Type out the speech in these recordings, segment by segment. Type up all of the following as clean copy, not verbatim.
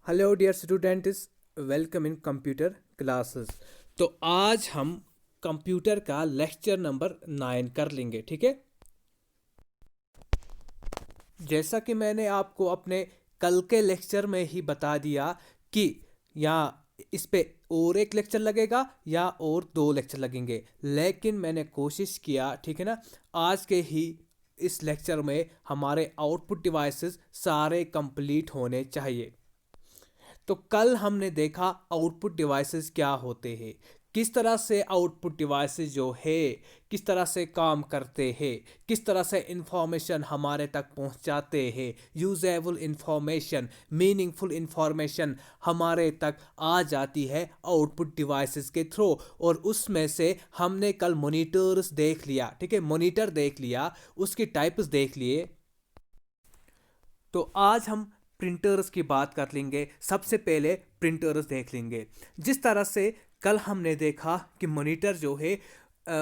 Hello dear students, welcome in computer classes. तो आज हम कंप्यूटर का लेक्चर नंबर 9 कर लेंगे, ठीक है। जैसा कि मैंने आपको अपने कल के लेक्चर में ही बता दिया कि यहाँ इस पे और एक लेक्चर लगेगा या और 2 लेक्चर लगेंगे, लेकिन मैंने कोशिश किया, ठीक है ना, आज के ही इस लेक्चर में हमारे आउटपुट डिवाइसेस सारे कंप्लीट होने चाहिए। तो कल हमने देखा आउटपुट डिवाइसेस क्या होते हैं, किस तरह से आउटपुट डिवाइसेस जो है किस तरह से काम करते हैं, किस तरह से इंफॉर्मेशन हमारे तक पहुंचाते हैं। यूजेबल इंफॉर्मेशन, मीनिंगफुल इंफॉर्मेशन हमारे तक आ जाती है आउटपुट डिवाइसेस के थ्रू। और उसमें से हमने कल मॉनिटर्स देख लिया, ठीक है, मॉनिटर देख लिया, उसकी टाइप्स देख लिए। तो आज हम प्रिंटर्स की बात कर लेंगे। सबसे पहले प्रिंटर्स देख लेंगे। जिस तरह से कल हमने देखा कि मॉनिटर जो है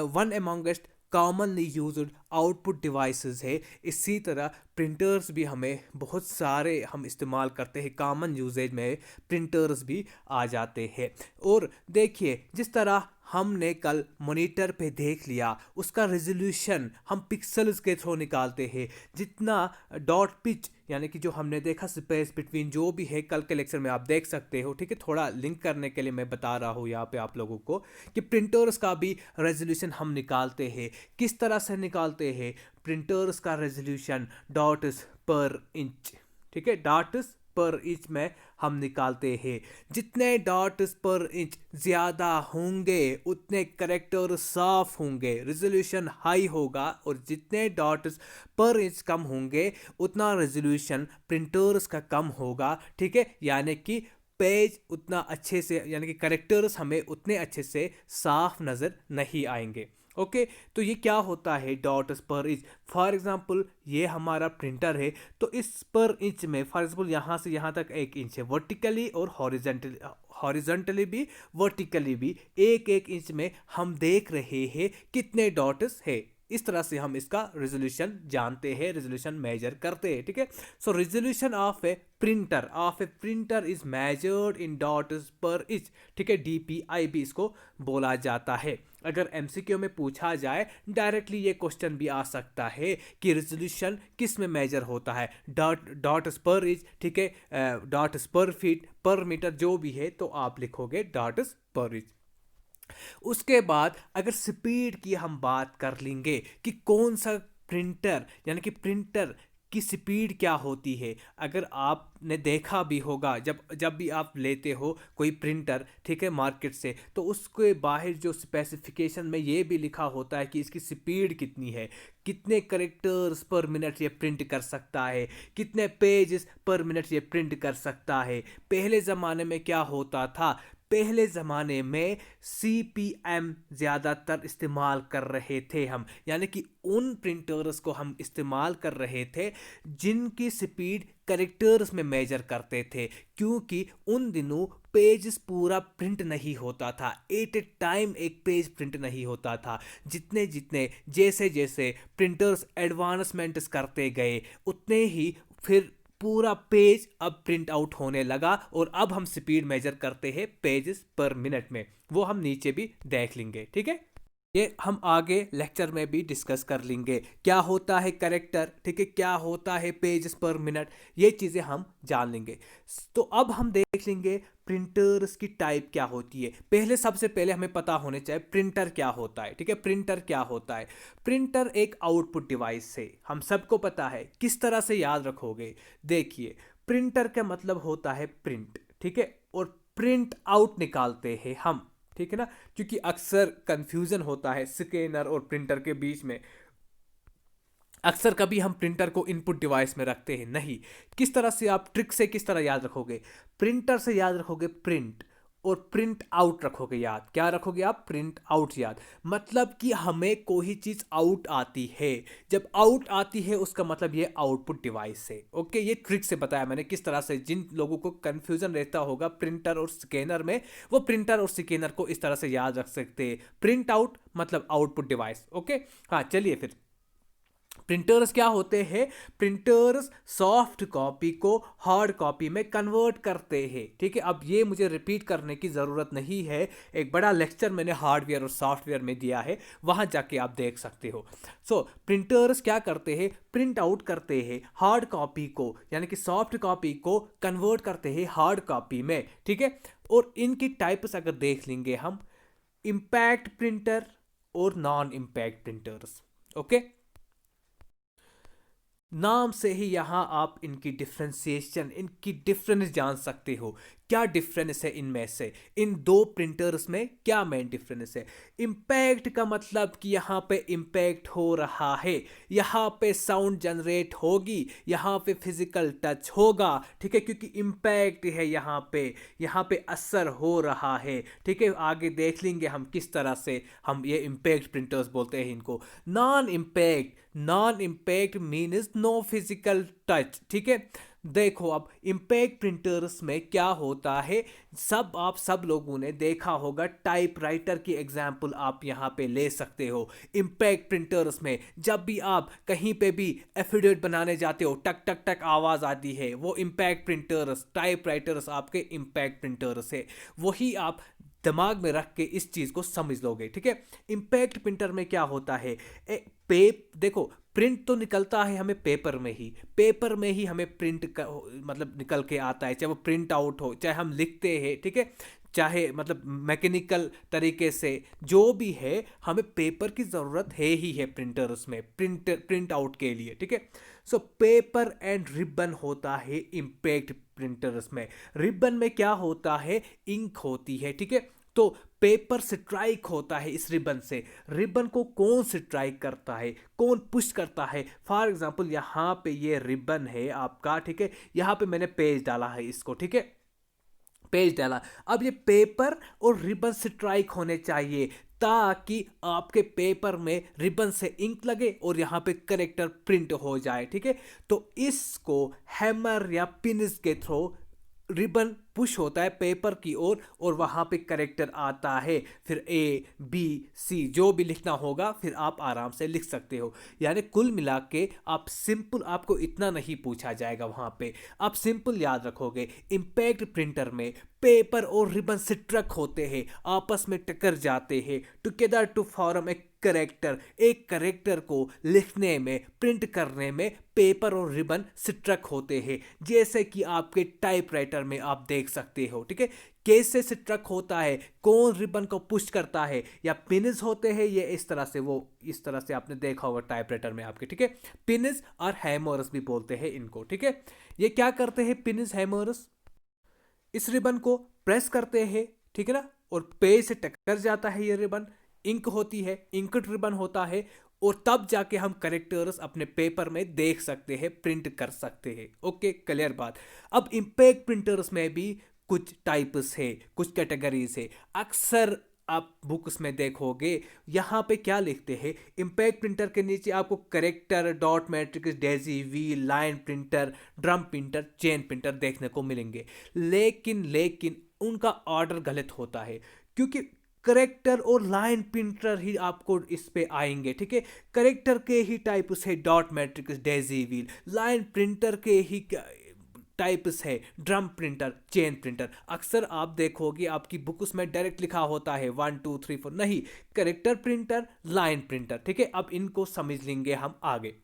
one amongst commonly used output devices है, इसी तरह प्रिंटर्स भी हमें बहुत सारे हम इस्तेमाल करते हैं, कॉमन यूजेज में प्रिंटर्स भी आ जाते हैं। और देखिए, जिस तरह हमने कल मॉनिटर पे देख लिया, उसका रेजोल्यूशन हम पिक्सल्स के थ्रू निकालते हैं। जितना डॉट पिच यानी कि जो हमने देखा स्पेस बिटवीन जो भी है, कल के लेक्चर में आप देख सकते हो, ठीक है। थोड़ा लिंक करने के लिए मैं बता रहा हूँ यहाँ पे आप लोगों को कि प्रिंटर्स का भी रेजोल्यूशन हम निकालते हैं। किस तरह से निकालते हैं? प्रिंटर्स का रेजोल्यूशन डॉट्स पर इंच, ठीक है, डॉट्स पर इंच में हम निकालते हैं। जितने डॉट्स पर इंच ज़्यादा होंगे उतने करेक्टर साफ होंगे, रेजोल्यूशन हाई होगा। और जितने डॉट्स पर इंच कम होंगे उतना रेजोल्यूशन प्रिंटर्स का कम होगा, ठीक है। यानी कि पेज उतना अच्छे से, यानी कि करेक्टर्स हमें उतने अच्छे से साफ नज़र नहीं आएंगे। ओके, तो ये क्या होता है dots per inch? For example ये हमारा प्रिंटर है, तो इस पर इंच में फॉर एग्जांपल यहाँ से यहाँ तक 1 इंच है, वर्टिकली और हॉरिजेंटली, हॉरिजेंटली भी वर्टिकली भी 1 1 इंच में हम देख रहे हैं कितने डॉट्स है। इस तरह से हम इसका रेजोल्यूशन जानते हैं, रेजोल्यूशन मेजर करते हैं, ठीक है। So resolution of a printer is measured in dots per inch, ठीक है, डीपीआई भी इसको बोला जाता है। अगर एमसीक्यू में पूछा जाए डायरेक्टली ये क्वेश्चन भी आ सकता है कि रेजोल्यूशन किस में मेजर होता है, डॉट्स पर इंच, ठीक है, डॉट्स पर फीट, पर मीटर, जो भी है तो आप लिखोगे डॉट्स पर इंच। उसके बाद अगर स्पीड की हम बात कर लेंगे कि कौन सा प्रिंटर, यानी कि प्रिंटर की स्पीड क्या होती है। अगर आपने देखा भी होगा, जब जब भी आप लेते हो कोई प्रिंटर, ठीक है, मार्केट से, तो उसके बाहर जो स्पेसिफिकेशन में ये भी लिखा होता है कि इसकी स्पीड कितनी है, कितने करेक्टर्स पर मिनट ये प्रिंट कर सकता है, कितने पेजेस पर मिनट ये प्रिंट कर सकता है। पहले ज़माने में क्या होता था? पहले ज़माने में CPM ज़्यादातर इस्तेमाल कर रहे थे हम, यानी कि उन प्रिंटर्स को हम इस्तेमाल कर रहे थे जिनकी स्पीड करेक्टर्स में मेजर करते थे, क्योंकि उन दिनों पेज पूरा प्रिंट नहीं होता था, एट ए टाइम एक पेज प्रिंट नहीं होता था। जितने जितने जैसे जैसे प्रिंटर्स एडवांसमेंट्स करते गए उतने ही फिर पूरा पेज अब प्रिंट आउट होने लगा। और अब हम स्पीड मेजर करते हैं पेजेस पर मिनट में, वो हम नीचे भी देख लेंगे, ठीक है। ये हम आगे लेक्चर में भी डिस्कस कर लेंगे, क्या होता है करेक्टर, ठीक है, क्या होता है पेजेस पर मिनट, ये चीज़ें हम जान लेंगे। तो अब हम देख लेंगे प्रिंटर्स की टाइप क्या होती है। पहले सबसे पहले हमें पता होने चाहिए प्रिंटर क्या होता है, ठीक है। प्रिंटर क्या होता है? प्रिंटर एक आउटपुट डिवाइस है, हम सबको पता है। किस तरह से याद रखोगे? देखिए, प्रिंटर का मतलब होता है प्रिंट, ठीक है, और प्रिंट आउट निकालते हैं हम, ठीक है ना। क्योंकि अक्सर कंफ्यूजन होता है स्कैनर और प्रिंटर के बीच में। अक्सर कभी हम प्रिंटर को इनपुट डिवाइस में रखते हैं नहीं। किस तरह से आप ट्रिक से किस तरह याद रखोगे? प्रिंटर से याद रखोगे प्रिंट, और प्रिंट आउट रखोगे याद। क्या रखोगे आप? प्रिंट आउट याद। मतलब कि हमें कोई चीज़ आउट आती है, जब आउट आती है उसका मतलब ये आउटपुट डिवाइस है। ओके, ये ट्रिक से बताया मैंने किस तरह से। जिन लोगों को कन्फ्यूजन रहता होगा प्रिंटर और स्कैनर में, वो प्रिंटर और स्कैनर को इस तरह से याद रख सकते हैं। प्रिंट आउट मतलब आउटपुट डिवाइस। ओके, हाँ, चलिए फिर प्रिंटर्स क्या होते हैं? प्रिंटर्स सॉफ्ट कॉपी को हार्ड कॉपी में कन्वर्ट करते हैं। ठीक है, अब ये मुझे रिपीट करने की ज़रूरत नहीं है, एक बड़ा लेक्चर मैंने हार्डवेयर और सॉफ्टवेयर में दिया है, वहाँ जाके आप देख सकते हो। सो प्रिंटर्स क्या करते हैं? प्रिंट आउट करते हैं हार्ड कॉपी को, यानी कि सॉफ्ट कॉपी को कन्वर्ट करते हैं हार्ड कॉपी में। ठीक है, और इनकी टाइप्स अगर देख लेंगे हम, इम्पैक्ट प्रिंटर और नॉन इम्पैक्ट प्रिंटर्स। ओके, नाम से ही यहाँ आप इनकी डिफ्रेंसिएशन, इनकी डिफरेंस जान सकते हो। क्या डिफरेंस है इनमें से, इन दो प्रिंटर्स में क्या मेन डिफरेंस है? इम्पैक्ट का मतलब कि यहाँ पे इम्पैक्ट हो रहा है, यहाँ पे साउंड जनरेट होगी, यहाँ पे फिजिकल टच होगा। ठीक है, क्योंकि इम्पैक्ट है यहाँ पे असर हो रहा है। ठीक है, आगे देख लेंगे हम किस तरह से हम ये इम्पैक्ट प्रिंटर्स बोलते हैं इनको। Non impact means no physical touch. ठीक है, देखो अब इम्पैक्ट प्रिंटर्स में क्या होता है, आप सब लोगों ने देखा होगा, टाइपराइटर की एग्जाम्पल आप यहाँ पे ले सकते हो। इम्पैक्ट प्रिंटर्स में जब भी आप कहीं पे भी एफिडेविट बनाने जाते हो, टक टक टक आवाज़ आती है, वो इम्पैक्ट प्रिंटर्स, टाइपराइटर्स आपके इम्पैक्ट प्रिंटर्स है। वही आप दिमाग में रख के इस चीज़ को समझ लोगे। ठीक है, इम्पैक्ट प्रिंटर में क्या होता है, देखो प्रिंट तो निकलता है हमें पेपर में ही हमें प्रिंट का मतलब निकल के आता है, चाहे वो प्रिंट आउट हो, चाहे हम लिखते हैं। ठीक है, चाहे मतलब मैकेनिकल तरीके से जो भी है, हमें पेपर की ज़रूरत है ही है प्रिंटर्स में, प्रिंट आउट के लिए। ठीक है, सो पेपर एंड रिबन होता है इम्पैक्ट प्रिंटर्स में। रिबन में क्या होता है, इंक होती है। ठीक है, तो पेपर स्ट्राइक होता है इस रिबन से। रिबन को कौन स्ट्राइक करता है, कौन पुश करता है? फॉर एग्जांपल यहाँ पे ये रिबन है आपका। ठीक है, यहाँ पे मैंने पेज डाला है इसको। ठीक है, पेज डाला, अब ये पेपर और रिबन स्ट्राइक होने चाहिए ताकि आपके पेपर में रिबन से इंक लगे और यहाँ पे करेक्टर प्रिंट हो जाए। ठीक है, तो इसको हैमर या पिन्स के थ्रू रिबन पुश होता है पेपर की ओर और वहाँ पे करेक्टर आता है, फिर ए बी सी जो भी लिखना होगा फिर आप आराम से लिख सकते हो। यानी कुल मिला के आप सिंपल, आपको इतना नहीं पूछा जाएगा वहाँ पे, आप सिंपल याद रखोगे इम्पैक्ट प्रिंटर में पेपर और रिबन स्ट्रक होते हैं, आपस में टकरा जाते हैं, together to form a character. एक करेक्टर को लिखने में, प्रिंट करने में पेपर और रिबन स्ट्रक होते हैं, जैसे कि आपके टाइपराइटर में आप देख सकते हो। ठीक है, कैसे स्ट्रक होता है, कौन रिबन को पुश करता है, या पिन्स होते हैं ये इस तरह से, वो इस तरह से आपने देखा होगा टाइपराइटर में आपके। ठीक है, पिन्स और हैमर्स भी बोलते हैं इनको। ठीक है, ये क्या करते हैं पिन्स हैमर्स, इस रिबन को प्रेस करते हैं। ठीक है ना, और पेज से टकरा जाता है ये रिबन, इंक होती है, इंकड रिबन होता है, और तब जाके हम करेक्टर्स अपने पेपर में देख सकते हैं, प्रिंट कर सकते हैं। ओके, क्लियर बात। अब इम्पैक्ट प्रिंटर्स में भी कुछ टाइप्स है, कुछ कैटेगरीज है। अक्सर आप बुक्स में देखोगे यहाँ पे क्या लिखते हैं, इम्पैक्ट प्रिंटर के नीचे आपको character, dot matrix, Daisy wheel, line printer, drum printer, chain printer देखने को मिलेंगे। लेकिन उनका ऑर्डर गलत होता है, क्योंकि करेक्टर और लाइन प्रिंटर ही आपको इस पे आएंगे। ठीक है, करेक्टर के ही टाइप्स है dot matrix, Daisy wheel, line printer के ही टाइप्स है ड्रम प्रिंटर, चेन प्रिंटर। अक्सर आप देखोगे आपकी बुक उसमें डायरेक्ट लिखा होता है 1 2 3 4, नहीं, करेक्टर प्रिंटर, लाइन प्रिंटर। ठीक है, अब इनको समझ लेंगे हम आगे।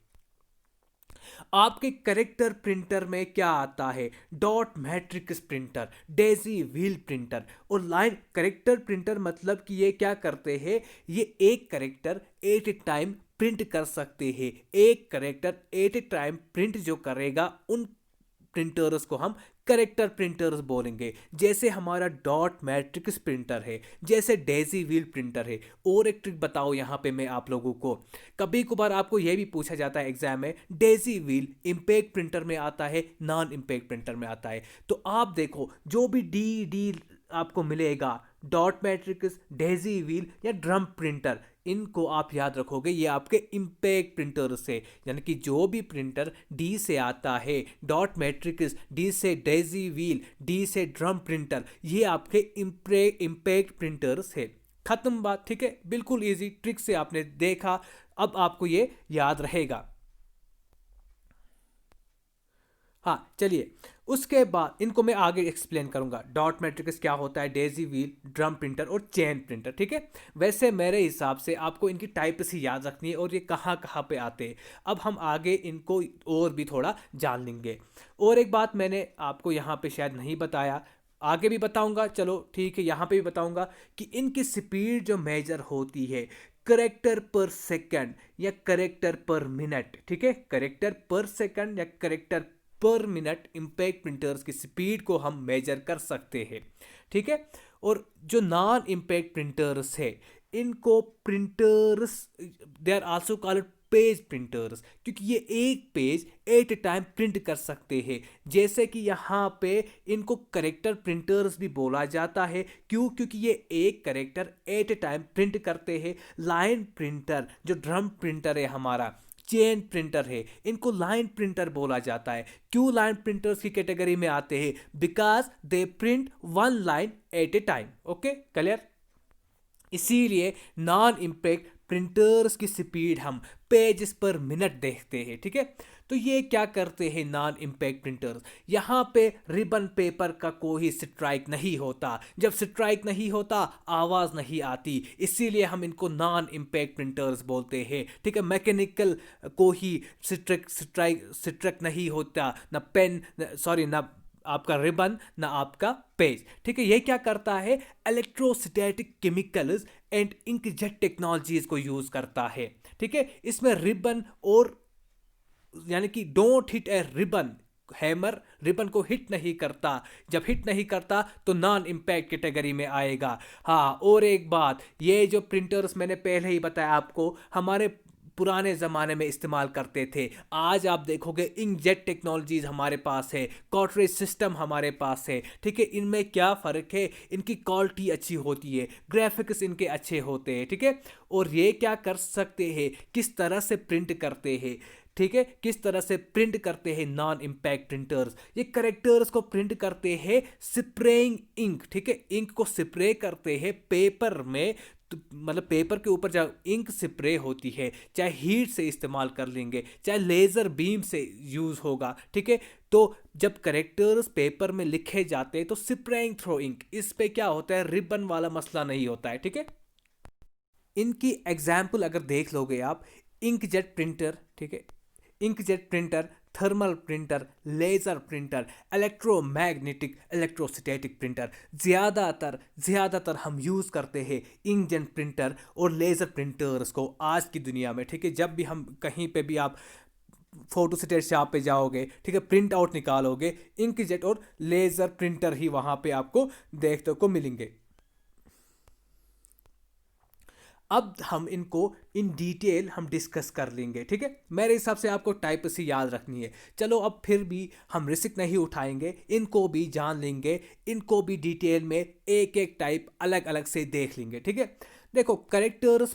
आपके करेक्टर प्रिंटर में क्या आता है, dot matrix printer, Daisy wheel printer और लाइन। करेक्टर प्रिंटर मतलब कि ये क्या करते हैं, ये एक character eight a time print कर सकते हैं। एक character eight a time print जो करेगा, उन प्रिंटर्स को हम करेक्टर प्रिंटर्स बोलेंगे। जैसे हमारा डॉट मैट्रिक्स प्रिंटर है, जैसे डेजी व्हील प्रिंटर है। और एक ट्रिक बताओ यहाँ पे मैं आप लोगों को, कभी कभार आपको यह भी पूछा जाता है एग्जाम में, डेजी व्हील इम्पैक्ट प्रिंटर में आता है, नॉन इम्पैक्ट प्रिंटर में आता है। तो आप देखो जो भी डी आपको मिलेगा, डॉट मैट्रिक्स, डेजी व्हील या ड्रम प्रिंटर, इनको आप याद रखोगे, ये आपके इम्पैक्ट प्रिंटर से, यानी कि जो भी प्रिंटर डी से आता है, डॉट मैट्रिक्स, डी से डेजी व्हील, डी से ड्रम प्रिंटर, ये आपके इम्पैक्ट प्रिंटर्स है। खत्म बात। ठीक है, बिल्कुल इजी ट्रिक से आपने देखा, अब आपको ये याद रहेगा। हाँ चलिए, उसके बाद इनको मैं आगे एक्सप्लेन करूंगा डॉट मैट्रिक्स क्या होता है, डेजी व्हील, ड्रम प्रिंटर और चेन प्रिंटर, ठीक है। वैसे मेरे हिसाब से आपको इनकी टाइप्स ही याद रखनी है और ये कहाँ कहाँ पे आते हैं। अब हम आगे इनको और भी थोड़ा जान लेंगे। और एक बात मैंने आपको यहाँ पे शायद नहीं बताया, आगे भी बताऊंगा, चलो ठीक है यहाँ पे भी बताऊंगा कि इनकी स्पीड जो मेजर होती है करेक्टर पर सेकंड या करेक्टर पर मिनट, ठीक है। करेक्टर पर सेकंड या करेक्टर पर मिनट इम्पैक्ट प्रिंटर्स की स्पीड को हम मेजर कर सकते हैं, ठीक है। और जो नॉन इम्पैक्ट प्रिंटर्स है इनको printers they are also called page printers, क्योंकि ये एक page at a time print कर सकते हैं। जैसे कि यहाँ पे इनको करेक्टर प्रिंटर्स भी बोला जाता है, क्योंकि ये एक character eight a time print करते हैं। लाइन प्रिंटर जो ड्रम प्रिंटर है हमारा, चेन प्रिंटर है, इनको लाइन प्रिंटर बोला जाता है। क्यों लाइन प्रिंटर्स की कैटेगरी में आते हैं? Because they print one line at a time. Okay clear. इसीलिए नॉन इम्पैक्ट प्रिंटर्स की स्पीड हम पेजेस पर मिनट देखते हैं, ठीक है। तो ये क्या करते हैं नॉन इम्पैक्ट प्रिंटर्स, यहाँ पे रिबन पेपर का कोई स्ट्राइक नहीं होता। जब स्ट्राइक नहीं होता आवाज़ नहीं आती, इसीलिए हम इनको नॉन इम्पैक्ट प्रिंटर्स बोलते हैं, ठीक है। मैकेनिकल कोई स्ट्राइक नहीं होता, ना पेन सॉरी ना आपका रिबन ना आपका पेज, ठीक है। ये क्या करता है? Electrostatic chemicals and inkjet technologies को यूज करता है, ठीक है। इसमें रिबन और यानी कि don't hit A ribbon, hammer ribbon को हिट नहीं करता। जब हिट नहीं करता तो नॉन इम्पैक्ट कैटेगरी में आएगा। हाँ, और एक बात, ये जो प्रिंटर्स मैंने पहले ही बताया आपको हमारे पुराने ज़माने में इस्तेमाल करते थे। आज आप देखोगे इंकजेट टेक्नोलॉजीज हमारे पास है, कार्ट्रिज सिस्टम हमारे पास है, ठीक है। इनमें क्या फ़र्क है? इनकी क्वालिटी अच्छी होती है, ग्राफिक्स इनके अच्छे होते हैं, ठीक है। और ये क्या कर सकते हैं, किस तरह से प्रिंट करते हैं, ठीक है, किस तरह से प्रिंट करते हैं नॉन इम्पैक्ट प्रिंटर्स। ये करेक्टर्स को प्रिंट करते हैं स्प्रेइंग इंक, ठीक है। इंक को स्प्रे करते हैं पेपर में, तो मतलब पेपर के ऊपर जब इंक स्प्रे होती है, चाहे हीट से इस्तेमाल कर लेंगे, चाहे लेज़र बीम से यूज़ होगा, ठीक है। तो जब करेक्टर्स पेपर में लिखे जाते हैं तो स्प्रेइंग थ्रू इंक, इस पे क्या होता है, रिबन वाला मसला नहीं होता है, ठीक है। इनकी एग्जाम्पल अगर देख लोगे आप, इंकजेट प्रिंटर, ठीक है, inkjet printer, thermal printer, laser printer, electromagnetic electrostatic printer, ज़्यादातर हम यूज़ करते हैं इंकजेट प्रिंटर और लेज़र प्रिंटर्स को आज की दुनिया में, ठीक है। जब भी हम कहीं पे भी आप फोटो स्टेट शॉप पे जाओगे, ठीक है, प्रिंट आउट निकालोगे, इंकजेट और लेज़र प्रिंटर ही वहाँ पे आपको देखने को मिलेंगे। अब हम इनको इन डिटेल हम डिस्कस कर लेंगे, ठीक है। मेरे हिसाब से आपको टाइप से याद रखनी है। चलो अब फिर भी हम रिस्क नहीं उठाएंगे, इनको भी जान लेंगे, इनको भी डिटेल में एक एक टाइप अलग अलग से देख लेंगे, ठीक है। देखो, करेक्टर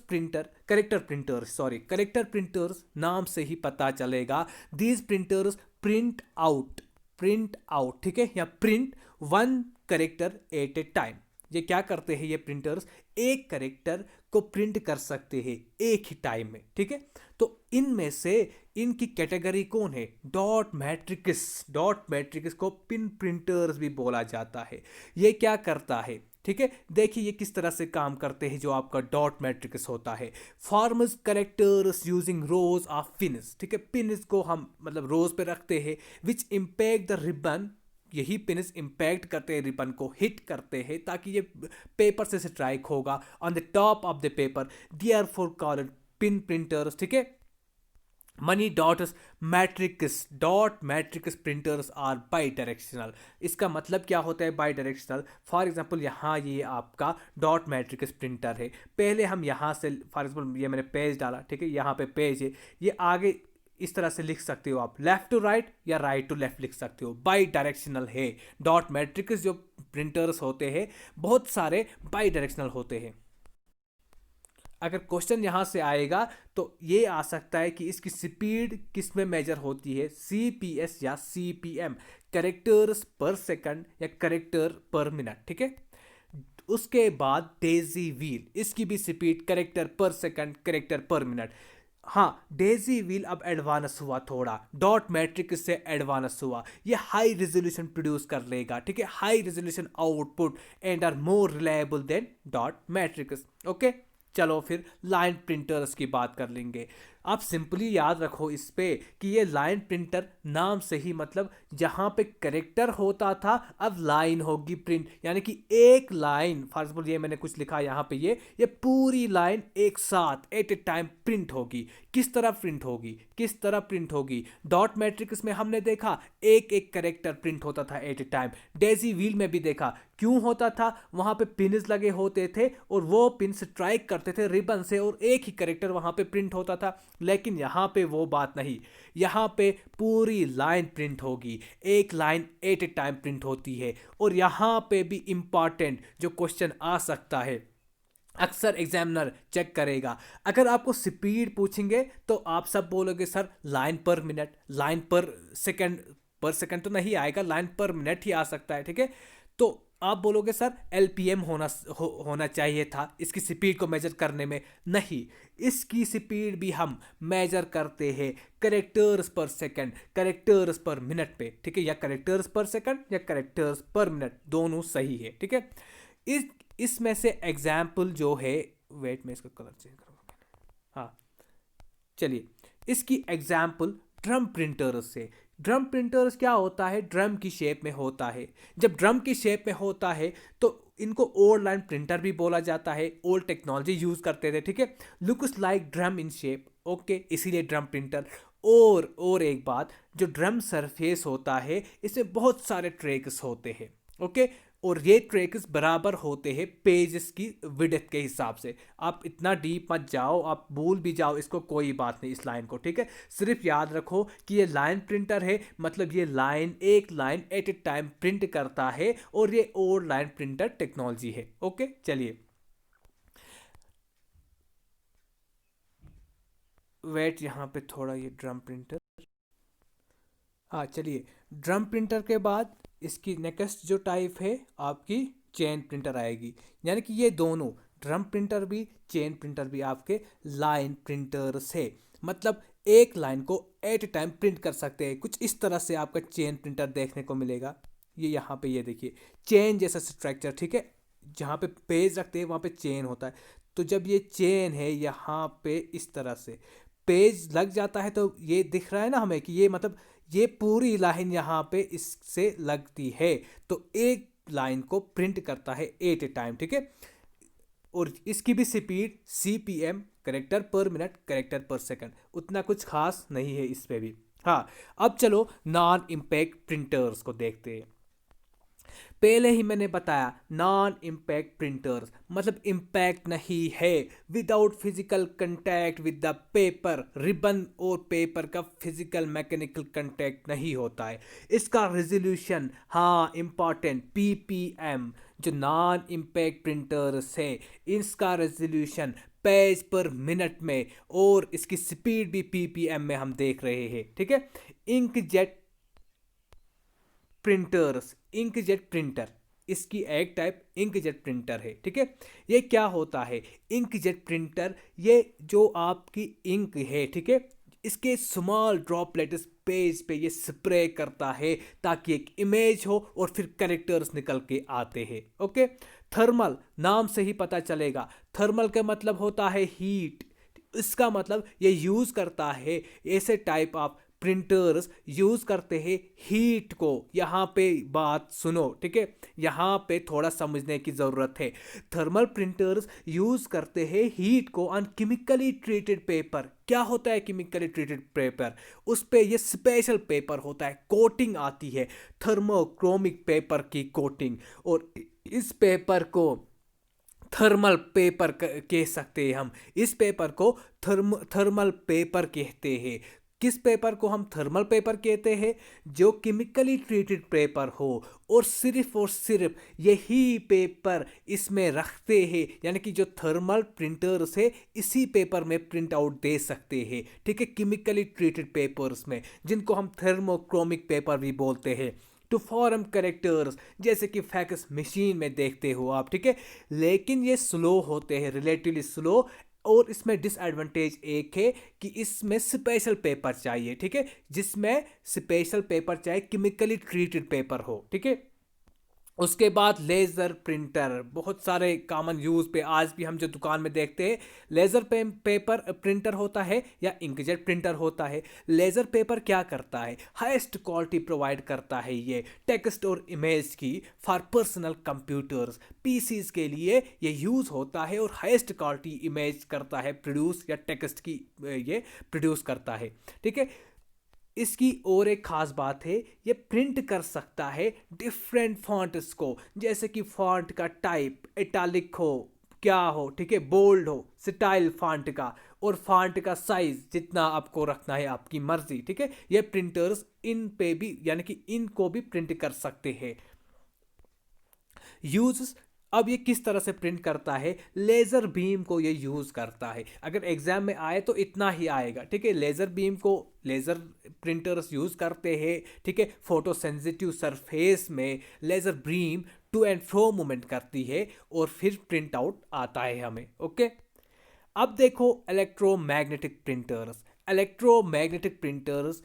प्रिंटर्स नाम से ही पता चलेगा, दीज प्रिंटर्स प्रिंट आउट, ठीक है, या print one character eight a time. ये क्या करते हैं, ये प्रिंटर्स एक करेक्टर को प्रिंट कर सकते हैं एक ही टाइम में, ठीक है। तो इनमें से इनकी कैटेगरी कौन है? डॉट मैट्रिक्स को पिन प्रिंटर्स भी बोला जाता है। ये क्या करता है, ठीक है, देखिए ये किस तरह से काम करते हैं। जो आपका डॉट मैट्रिक्स होता है, forms characters using rose of pins, ठीक है। पिन्स को हम मतलब रोज पे रखते हैं, विच इम्पैक्ट द रिबन, यही पिन्स इम्पैक्ट करते हैं, रिबन को हिट करते हैं ताकि ये पेपर से स्ट्राइक होगा on the top of the paper, therefore called pin printers, ठीक है। Many dot matrix printers are bidirectional. इसका मतलब क्या होता है बाई डायरेक्शनल? फॉर एग्जांपल यहाँ ये आपका डॉट मैट्रिक्स प्रिंटर है, पहले हम यहाँ से फॉर एग्जांपल ये मैंने पेज डाला, ठीक है, यहाँ पे पेज है, ये आगे इस तरह से लिख सकते हो आप, लेफ्ट टू राइट या राइट टू लेफ्ट लिख सकते हो, बाई डायरेक्शनल है। डॉट मैट्रिक्स जो प्रिंटर्स होते हैं बहुत सारे बाई डायरेक्शनल होते हैं। अगर क्वेश्चन यहाँ से आएगा तो ये आ सकता है कि इसकी स्पीड किस में मेजर होती है, CPS या CPM, करेक्टर्स पर सेकंड या करेक्टर पर मिनट, ठीक है। उसके बाद डेजी व्हील, इसकी भी स्पीड करेक्टर पर सेकंड, करेक्टर पर मिनट। हाँ, डेजी व्हील अब एडवांस हुआ, थोड़ा डॉट मैट्रिक्स से एडवांस हुआ, ये हाई रेजोल्यूशन प्रोड्यूस कर लेगा, ठीक है, high resolution output and are more reliable than dot matrix. Okay, चलो फिर लाइन प्रिंटर्स की बात कर लेंगे। आप सिंपली याद रखो इस पे कि ये लाइन प्रिंटर नाम से ही मतलब जहाँ पे करेक्टर होता था अब लाइन होगी प्रिंट, यानी कि एक लाइन, फॉर एग्जाम्पल ये मैंने कुछ लिखा यहाँ पे, ये पूरी लाइन एक साथ एट ए टाइम प्रिंट होगी। किस तरह प्रिंट होगी, किस तरह प्रिंट होगी? डॉट मैट्रिक्स में हमने देखा एक एक करेक्टर प्रिंट होता था at a time, daisy wheel में भी देखा क्यों होता था, वहां पे पिन्स लगे होते थे और वो पिन स्ट्राइक करते थे रिबन से और एक ही करेक्टर वहां पे प्रिंट होता था। लेकिन यहाँ पे वो बात नहीं, यहाँ पे पूरी लाइन प्रिंट होगी, एक line at a time print होती है। और यहाँ पे भी इंपॉर्टेंट जो क्वेश्चन आ सकता है, अक्सर एग्जामिनर चेक करेगा, अगर आपको स्पीड पूछेंगे तो आप सब बोलोगे सर लाइन पर मिनट, लाइन पर सेकंड तो नहीं आएगा, लाइन पर मिनट ही आ सकता है, ठीक है। तो आप बोलोगे सर एलपीएम होना चाहिए था इसकी स्पीड को मेजर करने में। नहीं, इसकी स्पीड भी हम मेजर करते हैं करेक्टर्स पर सेकंड, करेक्टर्स पर मिनट पे, ठीक है, या करेक्टर्स पर सेकंड या करेक्टर्स पर मिनट, दोनों सही है, ठीक है। इस इसमें से एग्जाम्पल जो है, वेट में इसका कलर चेंज करूँगा, हाँ चलिए, इसकी एग्जाम्पल ड्रम प्रिंटर्स से। ड्रम प्रिंटर्स क्या होता है, ड्रम की शेप में होता है। जब ड्रम की शेप में होता है तो इनको ओल्ड लाइन प्रिंटर भी बोला जाता है, ओल्ड टेक्नोलॉजी यूज करते थे, ठीक है, looks like drum in shape, okay, इसीलिए ड्रम प्रिंटर। और एक बात, जो ड्रम सरफेस होता है इसमें बहुत सारे ट्रैक्स होते हैं, ओके, और ये ट्रैक्स बराबर होते हैं पेजेस की विड्थ के हिसाब से। आप इतना डीप मत जाओ, आप भूल भी जाओ इसको कोई बात नहीं, इस लाइन को, ठीक है, सिर्फ याद रखो कि ये लाइन प्रिंटर है, मतलब ये लाइन एक line at a time print करता है और ये ओल्ड लाइन प्रिंटर टेक्नोलॉजी है। ओके, चलिए, वेट यहाँ पे थोड़ा, ये ड्रम प्रिंटर, हाँ चलिए, ड्रम प्रिंटर के बाद इसकी नेक्स्ट जो टाइप है आपकी चेन प्रिंटर आएगी। यानी कि ये दोनों, ड्रम प्रिंटर भी चेन प्रिंटर भी आपके लाइन प्रिंटर्स है, मतलब एक लाइन को एट ए टाइम प्रिंट कर सकते हैं। कुछ इस तरह से आपका चेन प्रिंटर देखने को मिलेगा। ये यहाँ पे ये देखिए चेन जैसा स्ट्रक्चर, ठीक है, जहाँ पे पेज रखते हैं वहाँ पे चेन होता है। तो जब ये चेन है यहाँ पे इस तरह से पेज लग जाता है तो ये दिख रहा है ना हमें कि ये मतलब ये पूरी लाइन यहाँ पे इससे लगती है, तो एक लाइन को प्रिंट करता है एट ए टाइम, ठीक है। और इसकी भी स्पीड सीपीएम, करेक्टर पर मिनट, करेक्टर पर सेकंड, उतना कुछ खास नहीं है इस पे भी। हाँ, अब चलो नॉन इम्पैक्ट प्रिंटर्स को देखते हैं। पहले ही मैंने बताया नॉन इम्पैक्ट प्रिंटर्स मतलब इम्पैक्ट नहीं है, without physical contact with the paper, ribbon और पेपर का फिजिकल मैकेनिकल कंटैक्ट नहीं होता है। इसका रेजोल्यूशन, हाँ इंपॉर्टेंट, पीपीएम, जो नॉन इम्पैक्ट प्रिंटर्स है इसका रेजोल्यूशन पेज पर मिनट में, और इसकी स्पीड भी पीपीएम में हम देख रहे हैं, ठीक है। इंकजेट प्रिंटर्स, इंकजेट प्रिंटर, इसकी एक टाइप इंकजेट प्रिंटर है, ठीक है। ये क्या होता है इंकजेट प्रिंटर, ये जो आपकी इंक है, ठीक है, इसके स्मॉल ड्रॉपलेट पेज पे ये स्प्रे करता है ताकि एक इमेज हो और फिर कैरेक्टर्स निकल के आते हैं। ओके, थर्मल, नाम से ही पता चलेगा, थर्मल का मतलब होता है हीट, इसका मतलब ये यूज करता है, ऐसे टाइप ऑफ प्रिंटर्स यूज करते हैं हीट को। यहाँ पे बात सुनो, ठीक है, यहाँ पे थोड़ा समझने की जरूरत है। थर्मल प्रिंटर्स यूज करते हैं हीट को ऑन केमिकली ट्रीटेड पेपर। क्या होता है केमिकली ट्रीटेड पेपर? उस पे ये स्पेशल पेपर होता है, कोटिंग आती है थर्मोक्रोमिक पेपर की कोटिंग, और इस पेपर को थर्मल पेपर कह सकते हैं हम। इस पेपर को थर्मल पेपर कहते हैं। किस पेपर को हम थर्मल पेपर कहते हैं? जो केमिकली ट्रीटेड पेपर हो, और सिर्फ यही पेपर इसमें रखते हैं, यानी कि जो थर्मल प्रिंटर्स है इसी पेपर में प्रिंट आउट दे सकते हैं, ठीक है, केमिकली ट्रीटेड पेपर्स में, जिनको हम थर्मोक्रोमिक पेपर भी बोलते हैं, टू फॉर्म करेक्टर्स, जैसे कि फैक्स मशीन में देखते हो आप, ठीक है। लेकिन ये स्लो होते हैं, रिलेटिवली स्लो और इसमें डिसएडवांटेज एक है कि इसमें स्पेशल पेपर चाहिए, ठीक है, जिसमें स्पेशल पेपर चाहिए, केमिकली ट्रीटेड पेपर हो, ठीक है। उसके बाद लेज़र प्रिंटर, बहुत सारे कॉमन यूज़ पे आज भी हम जो दुकान में देखते हैं, लेज़र पेपर प्रिंटर होता है या इंकजेट प्रिंटर होता है। लेज़र पेपर क्या करता है, हाईएस्ट क्वालिटी प्रोवाइड करता है ये टेक्स्ट और इमेज की फॉर पर्सनल कंप्यूटर्स, पीसीज के लिए ये यूज़ होता है और हाईएस्ट क्वालिटी इमेज करता है प्रोड्यूस, या टेक्स्ट की ये प्रोड्यूस करता है, ठीक है। इसकी और एक खास बात है, ये प्रिंट कर सकता है डिफरेंट फॉन्ट्स को, जैसे कि फॉन्ट का टाइप इटैलिक हो, क्या हो, ठीक है, बोल्ड हो, स्टाइल फॉन्ट का, और फॉन्ट का साइज जितना आपको रखना है आपकी मर्जी, ठीक है। ये प्रिंटर्स इन पे भी, यानी कि इनको भी प्रिंट कर सकते हैं। यूज, अब ये किस तरह से प्रिंट करता है, लेजर बीम को ये यूज करता है। अगर एग्जाम में आए तो इतना ही आएगा, ठीक है। लेजर बीम को लेजर प्रिंटर्स यूज करते हैं, ठीक है। फोटो सेंसिटिव सरफेस में laser beam to and fro movement करती है और फिर प्रिंट आउट आता है हमें, ओके। अब देखो इलेक्ट्रोमैग्नेटिक प्रिंटर्स। इलेक्ट्रोमैग्नेटिक प्रिंटर्स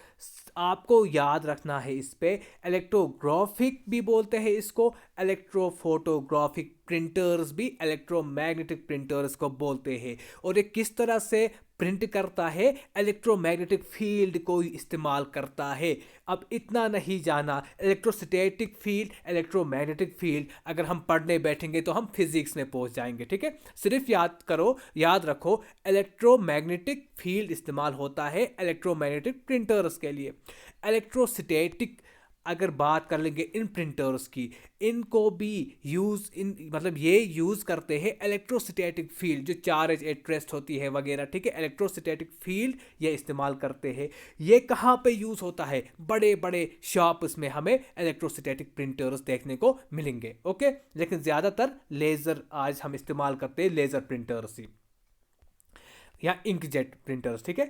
आपको याद रखना है, इस पे इलेक्ट्रोग्राफिक भी बोलते हैं इसको, इलेक्ट्रोफोटोग्राफिक प्रिंटर्स भी इलेक्ट्रोमैग्नेटिक प्रिंटर्स को बोलते हैं। और ये किस तरह से प्रिंट करता है, इलेक्ट्रोमैग्नेटिक फील्ड को इस्तेमाल करता है। अब इतना नहीं जाना, इलेक्ट्रोस्टैटिक फील्ड, इलेक्ट्रोमैग्नेटिक फील्ड, अगर हम पढ़ने बैठेंगे तो हम फिजिक्स में पहुंच जाएंगे, ठीक है। सिर्फ याद करो, याद रखो, इलेक्ट्रोमैग्नेटिक फील्ड इस्तेमाल होता है इलेक्ट्रोमैग्नेटिक प्रिंटर्स के लिए। इलेक्ट्रोस्टैटिक अगर बात कर लेंगे इन प्रिंटर्स की, इनको भी यूज इन मतलब ये यूज करते हैं इलेक्ट्रोस्टैटिक फील्ड, जो चार्ज एट रेस्ट होती है वगैरह, ठीक है। इलेक्ट्रोस्टैटिक फील्ड ये इस्तेमाल करते हैं। ये कहाँ पे यूज होता है, बड़े बड़े शॉप्स में हमें इलेक्ट्रोस्टैटिक प्रिंटर्स देखने को मिलेंगे, ओके। लेकिन ज्यादातर लेजर आज हम इस्तेमाल करते हैं, लेजर प्रिंटर्स ही या इंकजेट प्रिंटर्स, ठीक है।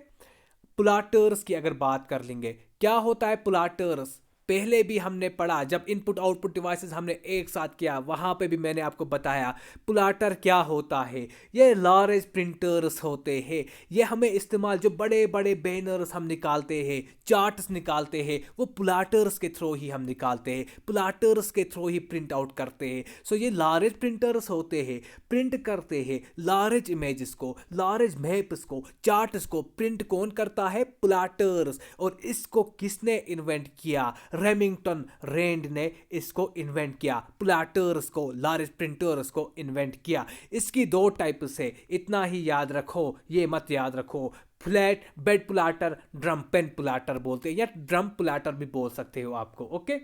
प्लॉटर्स की अगर बात कर लेंगे, क्या होता है प्लॉटर्स, पहले भी हमने पढ़ा, जब इनपुट आउटपुट डिवाइसेस हमने एक साथ किया, वहां पे भी मैंने आपको बताया प्लॉटर क्या होता है। ये लार्ज प्रिंटर्स होते हैं, ये हमें इस्तेमाल, जो बड़े बड़े बैनर्स हम निकालते हैं, चार्ट्स निकालते हैं, वो प्लॉटर्स के थ्रू ही हम निकालते हैं, प्लॉटर्स के थ्रू ही प्रिंट आउट करते हैं। सो ये लार्ज प्रिंटर्स होते हैं, प्रिंट करते हैं लार्ज इमेजेस को, लार्ज मैप्स को, चार्ट्स को प्रिंट कौन करता है, प्लॉटर्स। और इसको किसने इन्वेंट किया, रेमिंगटन रेंड ने इसको इन्वेंट किया, प्लॉटर्स को, लार्ज प्रिंटर्स को इन्वेंट किया। इसकी दो टाइप्स है, इतना ही याद रखो, ये मत याद रखो, flatbed plotter, drum pen plotter बोलते हैं, या ड्रम प्लॉटर भी बोल सकते हो आपको, ओके।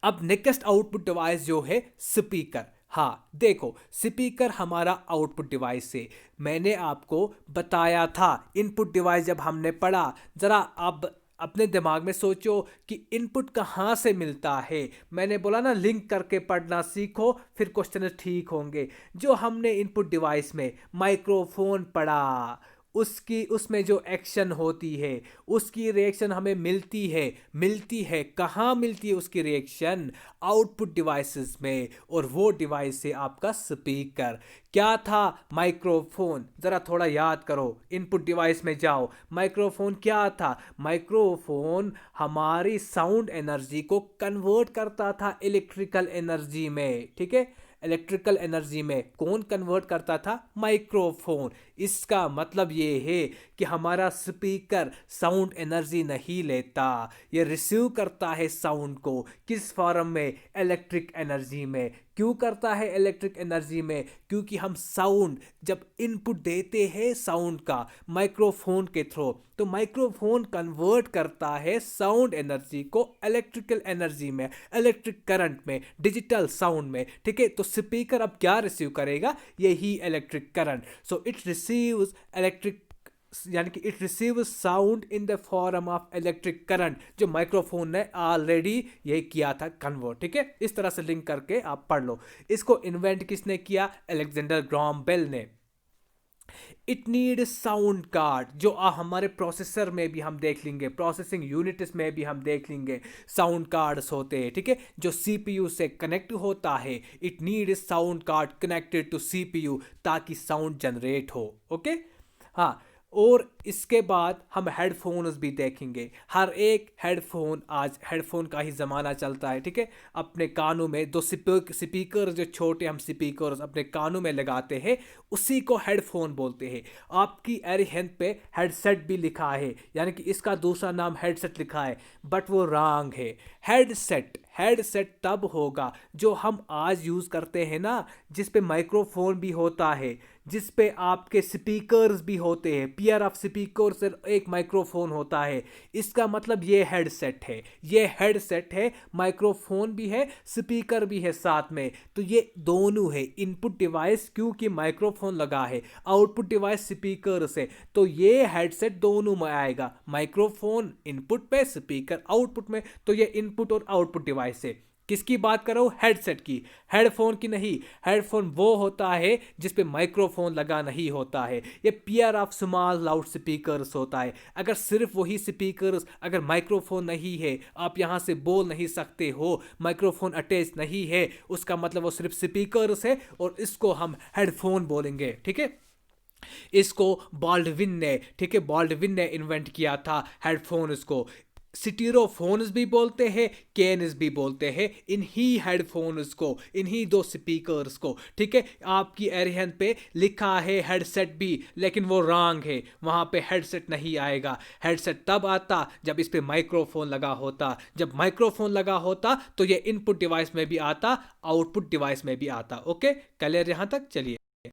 अब नेक्स्ट आउटपुट डिवाइस जो है स्पीकर। हाँ देखो, स्पीकर हमारा आउटपुट डिवाइस है, मैंने आपको बताया था इनपुट डिवाइस जब हमने पढ़ा। जरा अब अपने दिमाग में सोचो कि इनपुट कहाँ से मिलता है। मैंने बोला ना, लिंक करके पढ़ना सीखो, फिर क्वेश्चन ठीक होंगे। जो हमने इनपुट डिवाइस में माइक्रोफोन पढ़ा, उसमें जो एक्शन होती है, उसकी रिएक्शन हमें मिलती है कहाँ मिलती है उसकी रिएक्शन, आउटपुट डिवाइसेस में, और वो डिवाइस है आपका स्पीकर। क्या था, माइक्रोफोन। जरा थोड़ा याद करो, इनपुट डिवाइस में जाओ, माइक्रोफोन क्या था, माइक्रोफोन हमारी साउंड एनर्जी को कन्वर्ट करता था इलेक्ट्रिकल एनर्जी में, ठीक है। इलेक्ट्रिकल एनर्जी में कौन कन्वर्ट करता था, माइक्रोफोन। इसका मतलब ये है कि हमारा स्पीकर साउंड एनर्जी नहीं लेता, ये रिसीव करता है साउंड को, किस फॉर्म में, इलेक्ट्रिक एनर्जी में। क्यों करता है इलेक्ट्रिक एनर्जी में, क्योंकि हम साउंड जब इनपुट देते हैं साउंड का माइक्रोफोन के थ्रू, तो माइक्रोफोन कन्वर्ट करता है साउंड एनर्जी को इलेक्ट्रिकल एनर्जी में, इलेक्ट्रिक करंट में, डिजिटल साउंड में, ठीक है। तो स्पीकर अब क्या रिसीव करेगा, यही electric current. So it receives electric, यानी कि it receive sound in the form of electric current, जो माइक्रोफोन ने ऑलरेडी ये किया था कन्वर्ट, ठीक है। इस तरह से लिंक करके आप पढ़ लो। इसको इन्वेंट किसने किया, अलेक्जेंडर ग्राहम बेल ने। इट नीड साउंड कार्ड, जो हमारे प्रोसेसर में भी हम देख लेंगे, प्रोसेसिंग यूनिट्स में भी हम देख लेंगे साउंड कार्ड्स होते हैं, ठीक है, जो सीपीयू से कनेक्ट होता है। It need sound card connected to CPU ताकि साउंड जनरेट हो। ओके, हाँ। और इसके बाद हम हेडफोन्स भी देखेंगे। हर एक हेडफोन, आज हेडफोन का ही ज़माना चलता है, ठीक है। अपने कानों में दो स्पीकर, जो छोटे हम स्पीकर अपने कानों में लगाते हैं, उसी को हेडफोन बोलते हैं। आपकी एयरहेड पे हेडसेट भी लिखा है, यानी कि इसका दूसरा नाम हेडसेट लिखा है, बट वो रॉन्ग है। हेडसेट हेडसेट तब होगा जो हम आज यूज़ करते हैं ना, जिस पे माइक्रोफोन भी होता है, जिस पे आपके स्पीकर्स भी होते हैं, पेयर ऑफ स्पीकर से एक माइक्रोफोन होता है। इसका मतलब ये हेडसेट है, ये हेडसेट है, माइक्रोफोन भी है, स्पीकर भी है साथ में। तो ये दोनों है इनपुट डिवाइस, क्योंकि माइक्रोफोन लगा है, आउटपुट डिवाइस स्पीकर से, तो ये हेडसेट दोनों में आएगा, माइक्रोफोन इनपुट पे, स्पीकर आउटपुट में। तो ये इनपुट और आउटपुट डिवाइस है। किसकी बात करो? हेडसेट की, हेडफोन की नहीं। हेडफोन वो होता है जिस पे माइक्रोफोन लगा नहीं होता है। ये pair of small loud speakers होता है। अगर सिर्फ वही स्पीकर्स, अगर माइक्रोफोन नहीं है, आप यहाँ से बोल नहीं सकते हो, माइक्रोफोन अटैच नहीं है, उसका मतलब वो सिर्फ स्पीकर्स है, और इसको हम हेडफोन बोलेंगे, ठीक है। इसको बॉल्डविन ने, ठीक है, बॉल्डविन ने इन्वेंट किया था हेडफोन्स को। स्टीरोफोन्स भी बोलते हैं, केन्स भी बोलते हैं इन्हीं हेडफोन्स को, इन्हीं दो स्पीकर्स को, ठीक है। आपकी एयरहेड पे लिखा है हेडसेट भी, लेकिन वो रॉन्ग है, वहाँ पे हेडसेट नहीं आएगा। हेडसेट तब आता जब इस पे माइक्रोफोन लगा होता। जब माइक्रोफोन लगा होता तो ये इनपुट डिवाइस में भी आता, आउटपुट डिवाइस में भी आता। ओके, क्लियर यहाँ तक? चलिए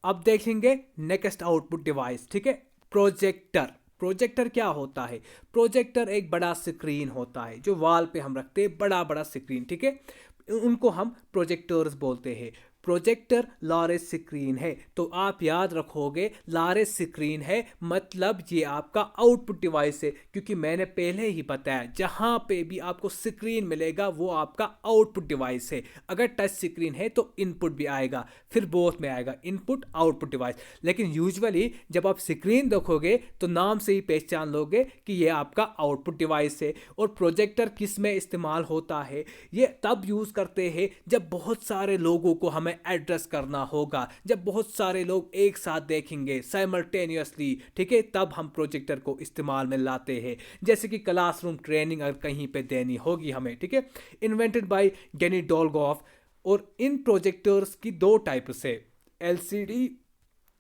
अब देखेंगे नेक्स्ट आउटपुट डिवाइस, ठीक है, प्रोजेक्टर। प्रोजेक्टर क्या होता है? प्रोजेक्टर एक बड़ा स्क्रीन होता है जो वॉल पे हम रखते हैं, बड़ा बड़ा स्क्रीन, ठीक है, उनको हम प्रोजेक्टर्स बोलते हैं। प्रोजेक्टर लार्ज स्क्रीन है, तो आप याद रखोगे लार्ज स्क्रीन है मतलब ये आपका आउटपुट डिवाइस है, क्योंकि मैंने पहले ही बताया जहां पे भी आपको स्क्रीन मिलेगा वो आपका आउटपुट डिवाइस है। अगर टच स्क्रीन है तो इनपुट भी आएगा, फिर बोथ में आएगा इनपुट आउटपुट डिवाइस। लेकिन यूजुअली जब आप स्क्रीन देखोगे तो नाम से ही पहचान लोगे कि ये आपका आउटपुट डिवाइस है। और प्रोजेक्टर किस में इस्तेमाल होता है? ये तब यूज़ करते हैं जब बहुत सारे लोगों को हमें एड्रेस करना होगा, जब बहुत सारे लोग एक साथ देखेंगे साइमल्टेनियसली, ठीक है, तब हम प्रोजेक्टर को इस्तेमाल में लाते हैं। जैसे कि क्लासरूम ट्रेनिंग अगर कहीं पे देनी होगी हमें, ठीक है। Invented by Gene Dolgoff. और इन प्रोजेक्टर्स की दो टाइप्स है, एलसीडी,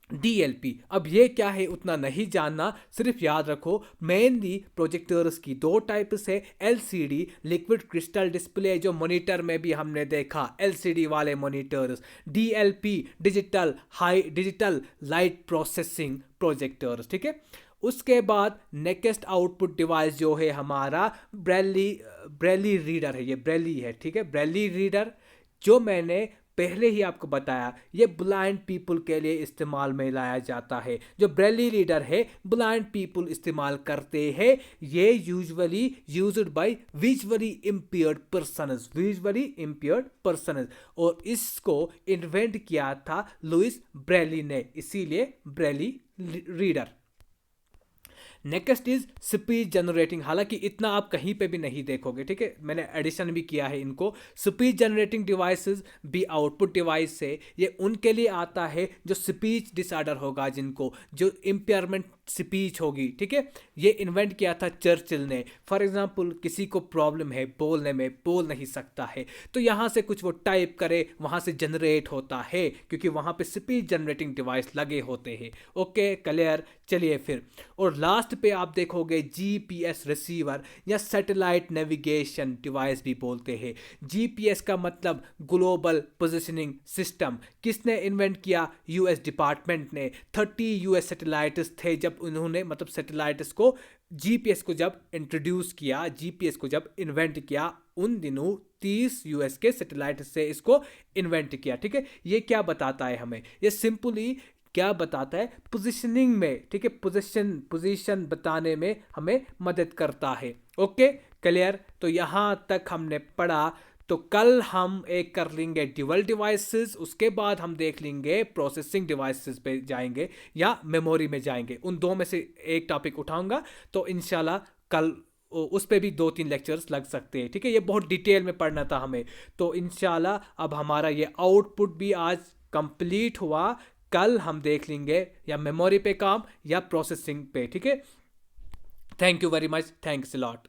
डीएलपी। अब ये क्या है उतना नहीं जानना, सिर्फ याद रखो मेनली प्रोजेक्टर्स की दो टाइप्स है। एलसीडी लिक्विड क्रिस्टल डिस्प्ले, जो मॉनिटर में भी हमने देखा एलसीडी वाले monitors. DLP digital light processing projectors, ठीक है। उसके बाद नेक्स्ट आउटपुट डिवाइस जो है हमारा ब्रेली रीडर है, ये ब्रेली है, ठीक है, ब्रेली रीडर, जो मैंने पहले ही आपको बताया ये ब्लाइंड पीपल के लिए इस्तेमाल में लाया जाता है। जो ब्रेली रीडर है ब्लाइंड पीपल इस्तेमाल करते हैं। ये usually used by visually impaired persons, visually impaired persons, और इसको इन्वेंट किया था लुइस ब्रेली ने, इसीलिए Braille reader. Next is speech generating. हालांकि इतना आप कहीं पे भी नहीं देखोगे, ठीक है, मैंने एडिशन भी किया है इनको। स्पीच जनरेटिंग डिवाइसेस भी आउटपुट डिवाइस है। ये उनके लिए आता है जो स्पीच डिसऑर्डर होगा, जिनको जो इम्पेयरमेंट स्पीच होगी, ठीक है। ये इन्वेंट किया था चर्चिल ने। फॉर एग्जांपल किसी को प्रॉब्लम है बोलने में, बोल नहीं सकता है, तो यहाँ से कुछ वो टाइप करे, वहाँ से जनरेट होता है, क्योंकि वहाँ पे स्पीच जनरेटिंग डिवाइस लगे होते हैं। Okay, clear? चलिए फिर, और लास्ट पे आप देखोगे जीपीएस रिसीवर या सैटेलाइट नेविगेशन डिवाइस भी बोलते हैं। जीपीएस का मतलब ग्लोबल पोजिशनिंग सिस्टम। किसने इन्वेंट किया? यूएस डिपार्टमेंट ने। 30 यूएस सैटेलाइट्स थे जब उन्होंने, मतलब सैटेलाइट्स को, जीपीएस को जब इंट्रोड्यूस किया, जीपीएस को जब इन्वेंट किया, उन दिनों 30 यूएस के सैटेलाइट से इसको इन्वेंट किया, ठीक है। ये क्या बताता है हमें? ये सिंपली क्या बताता है? पोजीशनिंग में, ठीक है, पोजीशन बताने में हमें मदद करता है। Okay, clear? तो यहाँ तक हमने पढ़ा तो कल हम एक कर लेंगे ड्यूअल डिवाइसेस, उसके बाद हम देख लेंगे प्रोसेसिंग डिवाइसेस पे जाएंगे या मेमोरी में जाएंगे, उन दो में से एक टॉपिक उठाऊंगा। तो इंशाल्लाह कल उस पे भी 2-3 लेक्चर्स लग सकते हैं, ठीक है। ये बहुत डिटेल में पढ़ना था हमें। तो इंशाल्लाह अब हमारा ये आउटपुट भी आज कंप्लीट हुआ। कल हम देख लेंगे या मेमोरी पे काम या प्रोसेसिंग पे, ठीक है। Thank you very much, thanks a lot.